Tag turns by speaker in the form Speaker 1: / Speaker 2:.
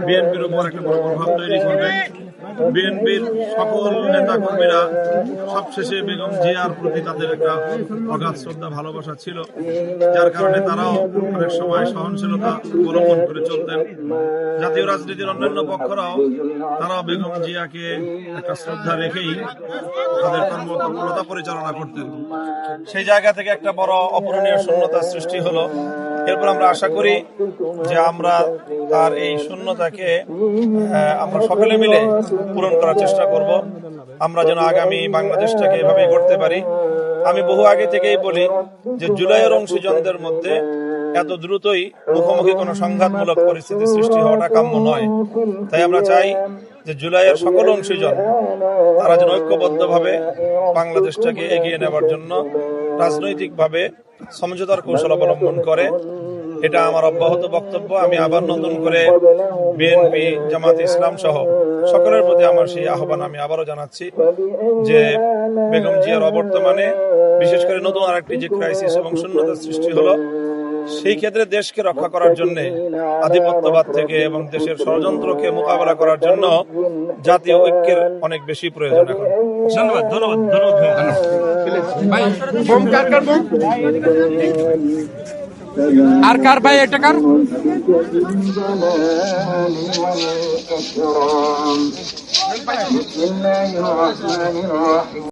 Speaker 1: বিএনপির উপর একটা বড় প্রভাব তৈরি করবে। বিএনপির সকল নেতা কর্মীরা সবশেষে বেগম জিয়ার প্রতি তাদের একটা অগাধ শ্রদ্ধা ভালোবাসা ছিল, যার কারণে তারাও অনেক সময় সহনশীলতা অবলম্বন করে চলতেন। জাতীয় রাজনীতির অন্যান্য পক্ষরাও তারাও বেগম জিয়াকে একটা শ্রদ্ধা রেখেই তাদের কর্মতৎপরতা পরিচালনা করতেন। সেই জায়গা থেকে একটা বড় অপূরণীয় শূন্যতার সৃষ্টি হলো। এরপর আমরা আশা করি যে আমরা তার এই শূন্যতাকে আমরা সকলে মিলে পূরণ করার চেষ্টা করব। আমরা যেন আগামী বাংলাদেশটাকে এভাবে গড়তে পারি। আমি বহু আগে থেকেই বলি যে জুলাইয়ের অংশীজনদের মধ্যে এত দ্রুতই মুখোমুখি কোনো সংঘাতমূলক পরিস্থিতি সৃষ্টি হওয়াটা কাম্য নয়। তাই আমরা চাই যে জুলাইয়ের সকল অংশীজন তারা যেন ঐক্যবদ্ধভাবে বাংলাদেশটাকে এগিয়ে নেওয়ার জন্য রাজনৈতিকভাবে সমঝোতার কৌশল অবলম্বন করে। এটা আমার অব্যাহত বক্তব্য। আমি আবার নতুন করে বিএনপি, জামাত ইসলাম সহ সকলের প্রতি আমার সেই আহ্বান আমি আবারও জানাচ্ছি যে বেগম জিয়ার অবর্তমানে বিশেষ করে নতুন আরেকটি যে ক্রাইসিস এবং শূন্যতার সৃষ্টি হলো, সেই ক্ষেত্রে দেশকে রক্ষা করার জন্য, আধিপত্যবাদ থেকে এবং দেশের ষড়যন্ত্রকে মোকাবেলা করার জন্য জাতীয় ঐক্যের অনেক বেশি প্রয়োজন এখন।
Speaker 2: ধন্যবাদ ধন্যবাদ ধন্যবাদ আর কার ভাই এটা কার